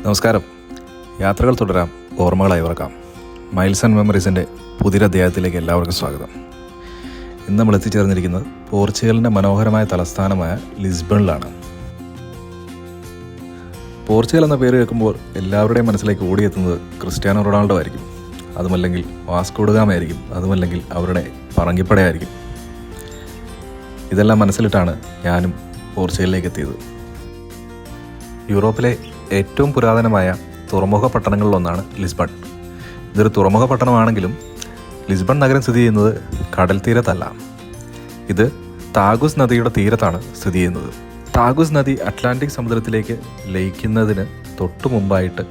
നമസ്കാരം. യാത്രകൾ തുടരാം, ഓർമ്മകളായി ഇറക്കാം. മൈൽസ് ആൻഡ് മെമ്മറീസിൻ്റെ പുതിയൊരു അധ്യായത്തിലേക്ക് എല്ലാവർക്കും സ്വാഗതം. ഇന്ന് നമ്മൾ എത്തിച്ചേർന്നിരിക്കുന്നത് പോർച്ചുഗലിൻ്റെ മനോഹരമായ തലസ്ഥാനമായ ലിസ്ബണിലാണ്. പോർച്ചുഗൽ എന്ന പേര് കേൾക്കുമ്പോൾ എല്ലാവരുടെയും മനസ്സിലേക്ക് ഓടിയെത്തുന്നത് ക്രിസ്ത്യാനോ റൊണാൾഡോ ആയിരിക്കും, അതുമല്ലെങ്കിൽ വാസ്കോ ഡ ഗാമ ആയിരിക്കും, അതുമല്ലെങ്കിൽ അവരുടെ പറങ്കിപ്പടയായിരിക്കും. ഇതെല്ലാം മനസ്സിലിട്ടാണ് ഞാനും പോർച്ചുഗലിലേക്ക് എത്തിയത്. യൂറോപ്പിലെ ഏറ്റവും പുരാതനമായ തുറമുഖ പട്ടണങ്ങളിലൊന്നാണ് ലിസ്ബൺ. ഇതൊരു തുറമുഖ പട്ടണമാണെങ്കിലും ലിസ്ബൺ നഗരം സ്ഥിതി ചെയ്യുന്നത് കടൽ തീരത്തല്ല. ഇത് താഗുസ് നദിയുടെ തീരത്താണ് സ്ഥിതി ചെയ്യുന്നത്. താഗുസ് നദി അറ്റ്ലാന്റിക് സമുദ്രത്തിലേക്ക് ലയിക്കുന്നതിന് തൊട്ടു മുമ്പായിട്ട്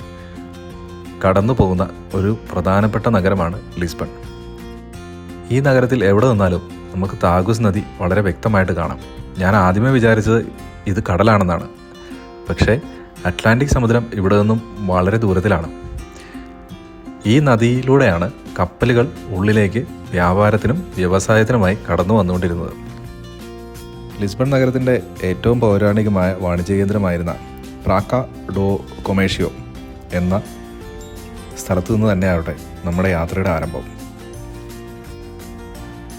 കടന്നു പോകുന്ന ഒരു പ്രധാനപ്പെട്ട നഗരമാണ് ലിസ്ബൺ. ഈ നഗരത്തിൽ എവിടെ നിന്നാലും നമുക്ക് താഗുസ് നദി വളരെ വ്യക്തമായിട്ട് കാണാം. ഞാൻ ആദ്യമേ വിചാരിച്ചത് ഇത് കടലാണെന്നാണ്. പക്ഷേ അറ്റ്ലാന്റിക് സമുദ്രം ഇവിടെ നിന്നും വളരെ ദൂരത്തിലാണ്. ഈ നദിയിലൂടെയാണ് കപ്പലുകൾ ഉള്ളിലേക്ക് വ്യാപാരത്തിനും വ്യവസായത്തിനുമായി കടന്നു വന്നുകൊണ്ടിരുന്നത്. ലിസ്ബൺ നഗരത്തിൻ്റെ ഏറ്റവും പൗരാണികമായ വാണിജ്യ കേന്ദ്രമായിരുന്ന പ്രാക്ക ഡോ കൊമേഷ്യോ എന്ന സ്ഥലത്തു നിന്ന് തന്നെയാവട്ടെ നമ്മുടെ യാത്രയുടെ ആരംഭം.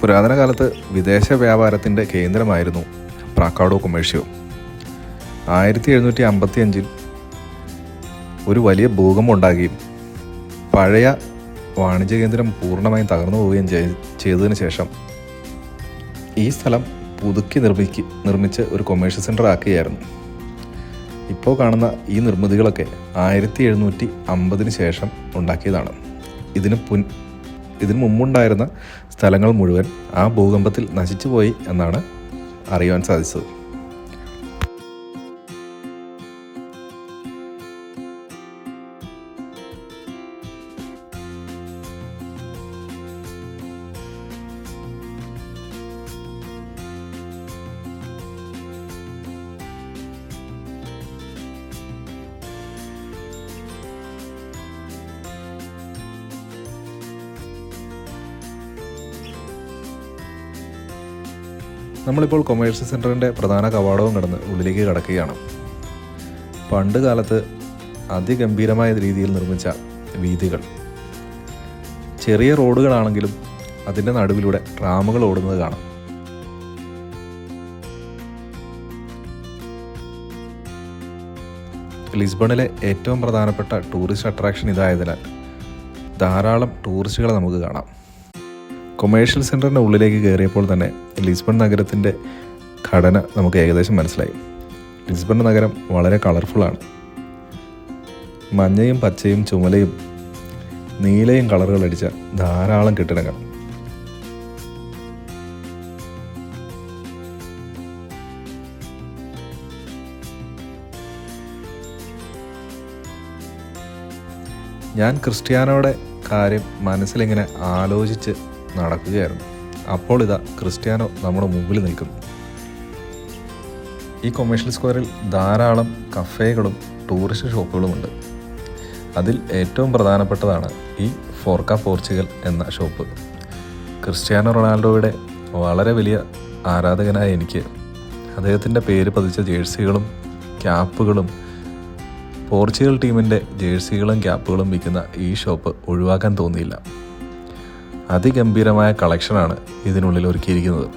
പുരാതന കാലത്ത് വിദേശ വ്യാപാരത്തിൻ്റെ കേന്ദ്രമായിരുന്നു പ്രാക്ക ഡോ കൊമേഷ്യോ. 1755 ഒരു വലിയ ഭൂകമ്പം ഉണ്ടാകുകയും പഴയ വാണിജ്യ കേന്ദ്രം പൂർണ്ണമായും തകർന്നു പോവുകയും ചെയ്തതിന് ശേഷം ഈ സ്ഥലം പുതുക്കി നിർമ്മിച്ച് ഒരു കൊമേഴ്ഷ്യൽ സെൻ്റർ ആക്കുകയായിരുന്നു. ഇപ്പോൾ കാണുന്ന ഈ നിർമ്മിതികളൊക്കെ 1750 ശേഷം ഉണ്ടാക്കിയതാണ്. ഇതിനു മുമ്പുണ്ടായിരുന്ന സ്ഥലങ്ങൾ മുഴുവൻ ആ ഭൂകമ്പത്തിൽ നശിച്ചുപോയി എന്നാണ് അറിയാൻ സാധിച്ചത്. നമ്മളിപ്പോൾ കൊമേഴ്ഷ്യൽ സെൻ്ററിൻ്റെ പ്രധാന കവാടവും കടന്ന് ഉള്ളിലേക്ക് കടക്കുകയാണ്. പണ്ട് കാലത്ത് അതിഗംഭീരമായ രീതിയിൽ നിർമ്മിച്ച വീഥികൾ, ചെറിയ റോഡുകളാണെങ്കിലും അതിൻ്റെ നടുവിലൂടെ ട്രാമുകൾ ഓടുന്നത് കാണാം. ലിസ്ബണിലെ ഏറ്റവും പ്രധാനപ്പെട്ട ടൂറിസ്റ്റ് അട്രാക്ഷൻ ഇതായതിനാൽ ധാരാളം ടൂറിസ്റ്റുകളെ നമുക്ക് കാണാം. കൊമേഴ്ഷ്യൽ സെൻ്ററിൻ്റെ ഉള്ളിലേക്ക് കയറിയപ്പോൾ തന്നെ ലിസ്ബൺ നഗരത്തിൻ്റെ ഘടന നമുക്ക് ഏകദേശം മനസ്സിലായി. ലിസ്ബൺ നഗരം വളരെ കളർഫുള്ളാണ്. മഞ്ഞയും പച്ചയും ചുമലയും നീലയും കളറുകൾ അടിച്ച ധാരാളം കെട്ടിടങ്ങൾ. ഞാൻ ക്രിസ്ത്യാനോയുടെ കാര്യം മനസ്സിലിങ്ങനെ ആലോചിച്ച് നടക്കുകയായിരുന്നു. അപ്പോൾ ഇതാ ക്രിസ്ത്യാനോ നമ്മുടെ മുമ്പിൽ നിൽക്കുന്നു. ഈ കൊമേഴ്ഷ്യൽ സ്ക്വയറിൽ ധാരാളം കഫേകളും ടൂറിസ്റ്റ് ഷോപ്പുകളുമുണ്ട്. അതിൽ ഏറ്റവും പ്രധാനപ്പെട്ടതാണ് ഈ ഫോർക്ക പോർച്ചുഗൽ എന്ന ഷോപ്പ്. ക്രിസ്ത്യാനോ റൊണാൾഡോയുടെ വളരെ വലിയ ആരാധകനായ എനിക്ക് അദ്ദേഹത്തിൻ്റെ പേര് പതിച്ച ജേഴ്സികളും ക്യാപ്പുകളും പോർച്ചുഗൽ ടീമിൻ്റെ ജേഴ്സികളും ക്യാപ്പുകളും വിൽക്കുന്ന ഈ ഷോപ്പ് ഒഴിവാക്കാൻ തോന്നിയില്ല. അതിഗംഭീരമായ കളക്ഷനാണ് ഇതിനുള്ളിൽ ഒരുക്കിയിരിക്കുന്നത്.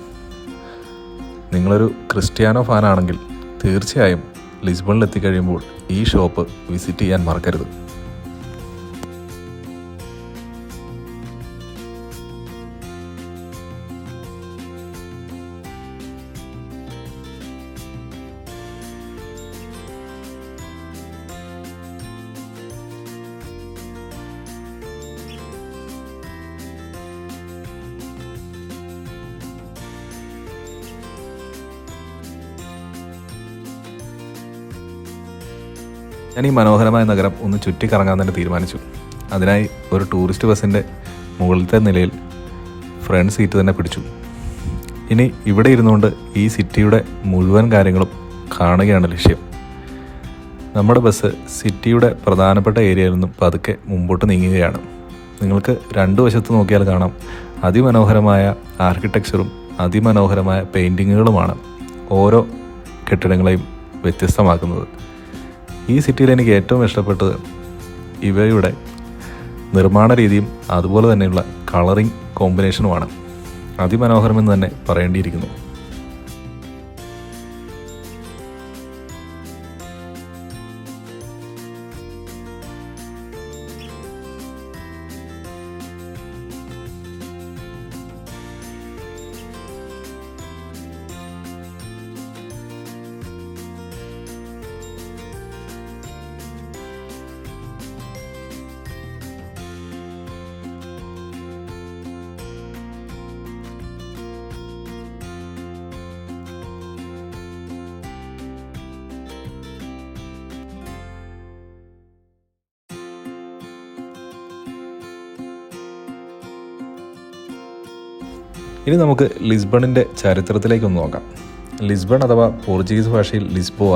നിങ്ങളൊരു ക്രിസ്ത്യാനോ ഫാനാണെങ്കിൽ തീർച്ചയായും ലിസ്ബണിൽ എത്തിക്കഴിയുമ്പോൾ ഈ ഷോപ്പ് വിസിറ്റ് ചെയ്യാൻ മറക്കരുത്. ഞാൻ ഈ മനോഹരമായ നഗരം ഒന്ന് ചുറ്റിക്കറങ്ങാൻ തന്നെ തീരുമാനിച്ചു. അതിനായി ഒരു ടൂറിസ്റ്റ് ബസ്സിൻ്റെ മുകളിലത്തെ നിലയിൽ ഫ്രണ്ട് സീറ്റ് തന്നെ പിടിച്ചു. ഇനി ഇവിടെ ഇരുന്നുകൊണ്ട് ഈ സിറ്റിയുടെ മുഴുവൻ കാര്യങ്ങളും കാണുകയാണ് ലക്ഷ്യം. നമ്മുടെ ബസ് സിറ്റിയുടെ പ്രധാനപ്പെട്ട ഏരിയയിൽ നിന്നും പതുക്കെ മുമ്പോട്ട് നീങ്ങുകയാണ്. നിങ്ങൾക്ക് രണ്ടു വശത്ത് നോക്കിയാൽ കാണാം അതിമനോഹരമായ ആർക്കിടെക്ചറും അതിമനോഹരമായ പെയിൻറ്റിങ്ങുകളുമാണ് ഓരോ കെട്ടിടങ്ങളെയും വ്യത്യസ്തമാക്കുന്നത്. ഈ സിറ്റിയിൽ എനിക്ക് ഏറ്റവും ഇഷ്ടപ്പെട്ടത് ഇവയുടെ നിർമ്മാണ രീതിയും അതുപോലെ തന്നെയുള്ള കളറിംഗ് കോമ്പിനേഷനുമാണ്. അതിമനോഹരമെന്ന് തന്നെ പറയേണ്ടിയിരിക്കുന്നു. ഇനി നമുക്ക് ലിസ്ബണിൻ്റെ ചരിത്രത്തിലേക്കൊന്ന് നോക്കാം. ലിസ്ബൺ അഥവാ പോർച്ചുഗീസ് ഭാഷയിൽ ലിസ്ബോവ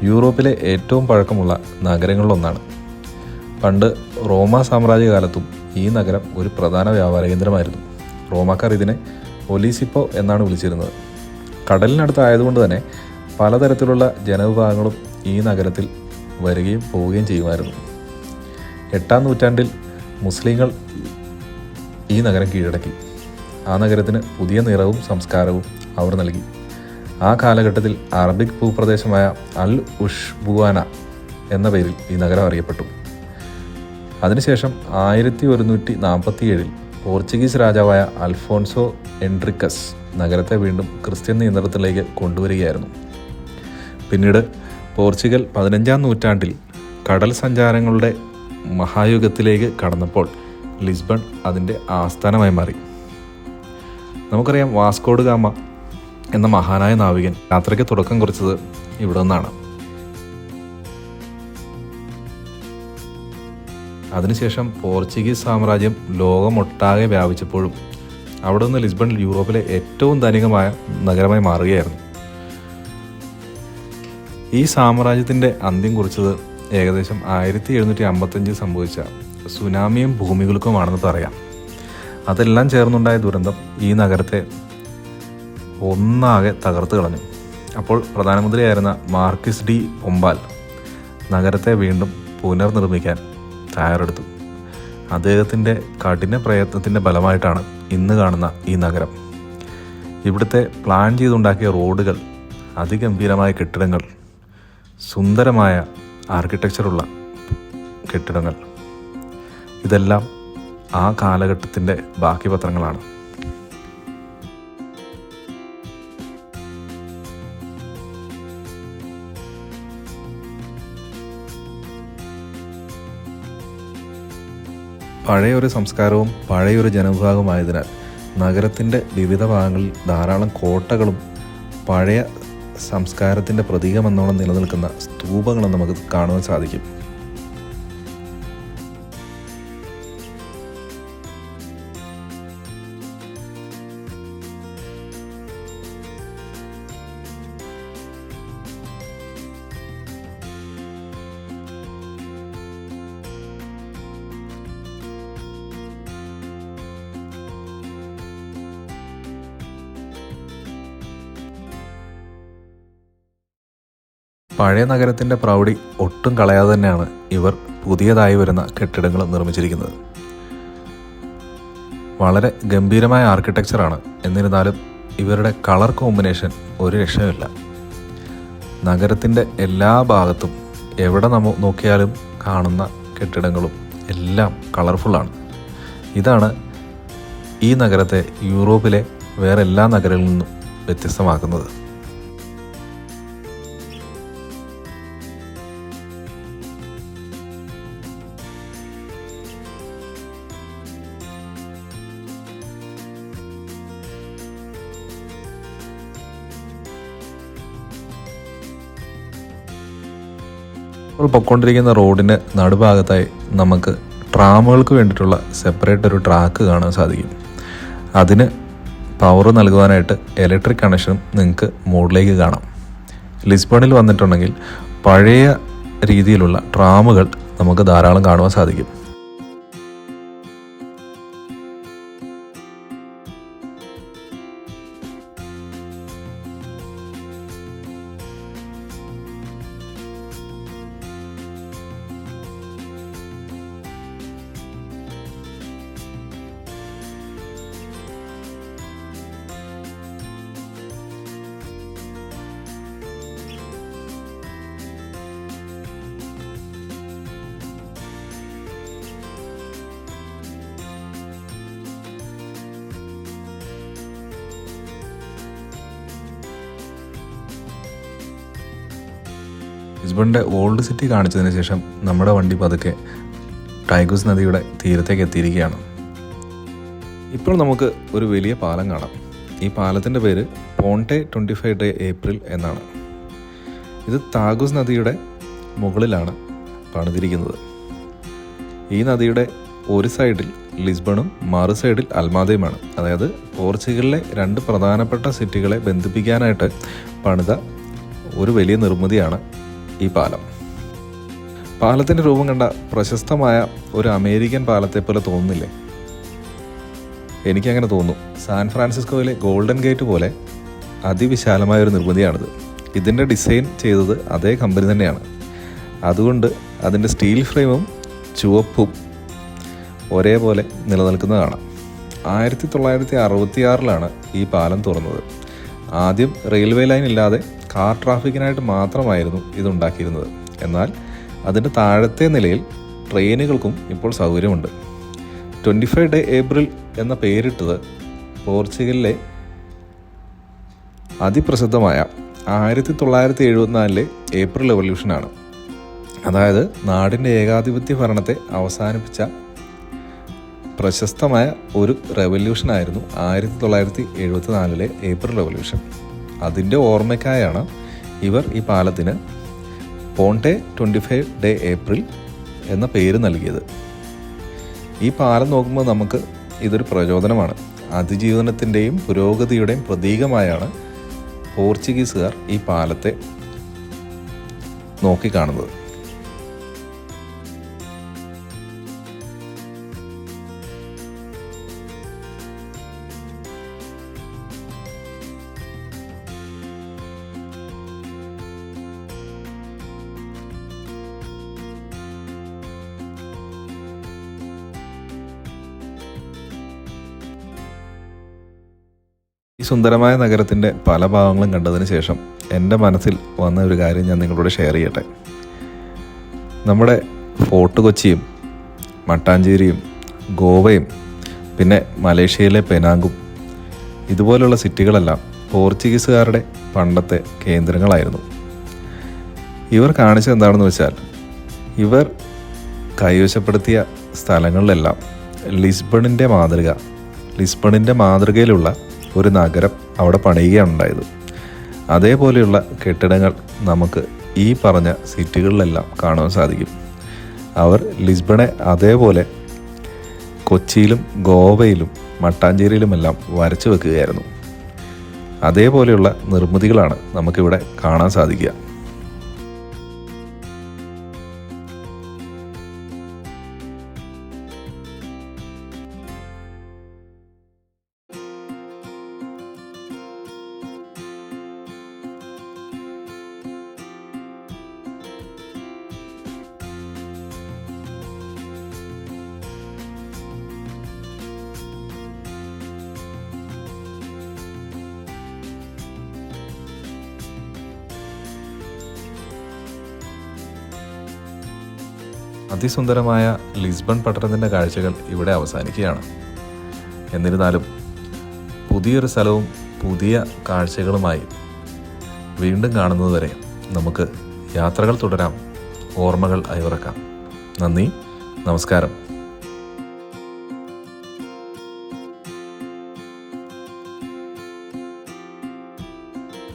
യൂറോപ്പിലെ ഏറ്റവും പഴക്കമുള്ള നഗരങ്ങളിലൊന്നാണ്. പണ്ട് റോമ സാമ്രാജ്യകാലത്തും ഈ നഗരം ഒരു പ്രധാന വ്യാപാര കേന്ദ്രമായിരുന്നു. റോമാക്കാർ ഇതിനെ ഒലീസിപ്പോ എന്നാണ് വിളിച്ചിരുന്നത്. കടലിനടുത്തായതുകൊണ്ട് തന്നെ പലതരത്തിലുള്ള ജനവിഭാഗങ്ങളും ഈ നഗരത്തിൽ വരികയും പോവുകയും ചെയ്യുമായിരുന്നു. 8-ാം നൂറ്റാണ്ടിൽ മുസ്ലിങ്ങൾ ഈ നഗരം കീഴടക്കി. ആ നഗരത്തിന് പുതിയ നിറവും സംസ്കാരവും അവർ നൽകി. ആ കാലഘട്ടത്തിൽ അറബിക് ഭൂപ്രദേശമായ അൽ ഉഷ്ബുവാന എന്ന പേരിൽ ഈ നഗരം അറിയപ്പെട്ടു. അതിനുശേഷം 1147 പോർച്ചുഗീസ് രാജാവായ അൽഫോൺസോ എൻട്രിക്കസ് നഗരത്തെ വീണ്ടും ക്രിസ്ത്യൻ നിയന്ത്രണത്തിലേക്ക് കൊണ്ടുവരികയായിരുന്നു. പിന്നീട് പോർച്ചുഗൽ 15-ാം നൂറ്റാണ്ടിൽ കടൽ സഞ്ചാരങ്ങളുടെ മഹായുഗത്തിലേക്ക് കടന്നപ്പോൾ ലിസ്ബൺ അതിൻ്റെ ആസ്ഥാനമായി മാറി. നമുക്കറിയാം, വാസ്കോഡ് ഗാമ എന്ന മഹാനായ നാവികൻ യാത്രയ്ക്ക് തുടക്കം കുറിച്ചത് ഇവിടെ നിന്നാണ്. അതിനുശേഷം പോർച്ചുഗീസ് സാമ്രാജ്യം ലോകമൊട്ടാകെ വ്യാപിച്ചപ്പോഴും അവിടെ നിന്ന് ലിസ്ബൺ യൂറോപ്പിലെ ഏറ്റവും ധനികമായ നഗരമായി മാറുകയായിരുന്നു. ഈ സാമ്രാജ്യത്തിൻ്റെ അന്ത്യം കുറിച്ചത് ഏകദേശം 1755 സംഭവിച്ച സുനാമിയും ഭൂമികുലുക്കവുമാണെന്ന് പറയാം. അതെല്ലാം ചേർന്നുണ്ടായ ദുരന്തം ഈ നഗരത്തെ ഒന്നാകെ തകർത്ത് കളഞ്ഞു. അപ്പോൾ പ്രധാനമന്ത്രിയായിരുന്ന മാർക്കിസ് ഡി പൊമ്പാൽ നഗരത്തെ വീണ്ടും പുനർനിർമ്മിക്കാൻ തയ്യാറെടുത്തു. അദ്ദേഹത്തിൻ്റെ കഠിന പ്രയത്നത്തിൻ്റെ ഫലമായിട്ടാണ് ഇന്ന് കാണുന്ന ഈ നഗരം. ഇവിടുത്തെ പ്ലാൻ ചെയ്തുണ്ടാക്കിയ റോഡുകൾ, അതിഗംഭീരമായ കെട്ടിടങ്ങൾ, സുന്ദരമായ ആർക്കിടെക്ചറുള്ള കെട്ടിടങ്ങൾ, ഇതെല്ലാം ആ കാലഘട്ടത്തിൻ്റെ ബാക്കി പത്രങ്ങളാണ്. പഴയൊരു സംസ്കാരവും പഴയൊരു ജനവിഭാഗമായതിനാൽ നഗരത്തിൻ്റെ വിവിധ ഭാഗങ്ങളിൽ ധാരാളം കോട്ടകളും പഴയ സംസ്കാരത്തിൻ്റെ പ്രതീകമെന്നോണം നിലനിൽക്കുന്ന സ്തൂപങ്ങളും നമുക്ക് കാണുവാൻ സാധിക്കും. പഴയ നഗരത്തിൻ്റെ പ്രൗഢി ഒട്ടും കളയാതെ തന്നെയാണ് ഇവർ പുതിയതായി വരുന്ന കെട്ടിടങ്ങൾ നിർമ്മിച്ചിരിക്കുന്നത്. വളരെ ഗംഭീരമായ ആർക്കിടെക്ചറാണ്. എന്നിരുന്നാലും ഇവരുടെ കളർ കോമ്പിനേഷൻ ഒരു രക്ഷയുമില്ല. നഗരത്തിൻ്റെ എല്ലാ ഭാഗത്തും എവിടെ നോക്കിയാലും കാണുന്ന കെട്ടിടങ്ങളും എല്ലാം കളർഫുള്ളാണ്. ഇതാണ് ഈ നഗരത്തെ യൂറോപ്പിലെ വേറെ എല്ലാ നഗരങ്ങളിൽ നിന്നും വ്യത്യസ്തമാക്കുന്നത്. ഇപ്പോൾ പൊയ്ക്കൊണ്ടിരിക്കുന്ന റോഡിൻ്റെ നടുഭാഗത്തായി നമുക്ക് ട്രാമുകൾക്ക് വേണ്ടിയിട്ടുള്ള സെപ്പറേറ്റ് ഒരു ട്രാക്ക് കാണാൻ സാധിക്കും. അതിന് പവർ നൽകുവാനായിട്ട് ഇലക്ട്രിക് കണക്ഷനും നിങ്ങൾക്ക് മുകളിലേക്ക് കാണാം. ലിസ്ബണിൽ വന്നിട്ടുണ്ടെങ്കിൽ പഴയ രീതിയിലുള്ള ട്രാമുകൾ നമുക്ക് ധാരാളം കാണുവാൻ സാധിക്കും. ലിസ്ബണിൻ്റെ ഓൾഡ് സിറ്റി കാണിച്ചതിന് ശേഷം നമ്മുടെ വണ്ടി പതുക്കെ ടൈഗ്രിസ് നദിയുടെ തീരത്തേക്ക് എത്തിയിരിക്കുകയാണ്. ഇപ്പോൾ നമുക്ക് ഒരു വലിയ പാലം കാണാം. ഈ പാലത്തിൻ്റെ പേര് പോണ്ടെ 25 ഡേ ഏപ്രിൽ എന്നാണ്. ഇത് താഗുസ് നദിയുടെ മുകളിലാണ് പണിതിരിക്കുന്നത്. ഈ നദിയുടെ ഒരു സൈഡിൽ ലിസ്ബണും മറു സൈഡിൽ അൽമാദയുമാണ്. അതായത് പോർച്ചുഗലിലെ 2 പ്രധാനപ്പെട്ട സിറ്റികളെ ബന്ധിപ്പിക്കാനായിട്ട് പണിത ഒരു വലിയ നിർമ്മിതിയാണ് ഈ പാലം. പാലത്തിൻ്റെ രൂപം കണ്ട പ്രശസ്തമായ ഒരു അമേരിക്കൻ പാലത്തെ പോലെ തോന്നുന്നില്ലേ? എനിക്കങ്ങനെ തോന്നുന്നു. സാൻ ഫ്രാൻസിസ്കോയിലെ ഗോൾഡൻ ഗേറ്റ് പോലെ അതിവിശാലമായൊരു നിർമ്മിതിയാണിത്. ഇതിൻ്റെ ഡിസൈൻ ചെയ്തത് അതേ കമ്പനി തന്നെയാണ്. അതുകൊണ്ട് അതിൻ്റെ സ്റ്റീൽ ഫ്രെയിമും ചുവപ്പും ഒരേപോലെ നിലനിൽക്കുന്നത് കാണാം. 1966 ഈ പാലം തുറന്നത്. ആദ്യം റെയിൽവേ ലൈൻ ഇല്ലാതെ കാർ ട്രാഫിക്കിനായിട്ട് മാത്രമായിരുന്നു ഇതുണ്ടാക്കിയിരുന്നത്. എന്നാൽ അതിൻ്റെ താഴത്തെ നിലയിൽ ട്രെയിനുകൾക്കും ഇപ്പോൾ സൗകര്യമുണ്ട്. 25 ഡേ ഏപ്രിൽ എന്ന പേരിട്ടത് പോർച്ചുഗലിലെ അതിപ്രസിദ്ധമായ 1974 ഏപ്രിൽ റെവല്യൂഷനാണ്. അതായത് നാടിൻ്റെ ഏകാധിപത്യ ഭരണത്തെ അവസാനിപ്പിച്ച പ്രശസ്തമായ ഒരു റെവല്യൂഷനായിരുന്നു 1974 ഏപ്രിൽ റെവല്യൂഷൻ. അതിൻ്റെ ഓർമ്മയ്ക്കായാണ് ഇവർ ഈ പാലത്തിന് പോണ്ടെ 25 ഡേ ഏപ്രിൽ എന്ന പേര് നൽകിയത്. ഈ പാലം നോക്കുമ്പോൾ നമുക്ക് ഇതൊരു പ്രചോദനമാണ്. അതിജീവനത്തിൻ്റെയും പുരോഗതിയുടെയും പ്രതീകമായാണ് പോർച്ചുഗീസുകാർ ഈ പാലത്തെ നോക്കിക്കാണുന്നത്. ഈ സുന്ദരമായ നഗരത്തിൻ്റെ പല ഭാഗങ്ങളും കണ്ടതിന് ശേഷം എൻ്റെ മനസ്സിൽ വന്ന ഒരു കാര്യം ഞാൻ നിങ്ങളോട് ഷെയർ ചെയ്യട്ടെ. നമ്മുടെ ഫോർട്ട് കൊച്ചിയും മട്ടാഞ്ചേരിയും ഗോവയും പിന്നെ മലേഷ്യയിലെ പെനാങ്ങും ഇതുപോലുള്ള സിറ്റികളെല്ലാം പോർച്ചുഗീസുകാരുടെ പണ്ടത്തെ കേന്ദ്രങ്ങളായിരുന്നു. ഇവർ കാണിച്ചത് എന്താണെന്ന് വെച്ചാൽ, ഇവർ കൈവശപ്പെടുത്തിയ സ്ഥലങ്ങളിലെല്ലാം ലിസ്ബണിൻ്റെ മാതൃകയിലുള്ള ഒരു നഗരം അവിടെ പണിയുകയാണ് ഉണ്ടായത്. അതേപോലെയുള്ള കെട്ടിടങ്ങൾ നമുക്ക് ഈ പറഞ്ഞ സിറ്റികളിലെല്ലാം കാണാൻ സാധിക്കും. അവർ ലിസ്ബണെ അതേപോലെ കൊച്ചിയിലും ഗോവയിലും മട്ടാഞ്ചേരിയിലുമെല്ലാം വരച്ചു വെക്കുകയായിരുന്നു. അതേപോലെയുള്ള നിർമ്മിതികളാണ് നമുക്കിവിടെ കാണാൻ സാധിക്കുക. അതിസുന്ദരമായ ലിസ്ബൺ പട്ടണത്തിൻ്റെ കാഴ്ചകൾ ഇവിടെ അവസാനിക്കുകയാണ്. എന്നിരുന്നാലും പുതിയൊരു സ്ഥലവും പുതിയ കാഴ്ചകളുമായി വീണ്ടും കാണുന്നതുവരെ നമുക്ക് യാത്രകൾ തുടരാം, ഓർമ്മകൾ അയവിറക്കാം. നന്ദി, നമസ്കാരം.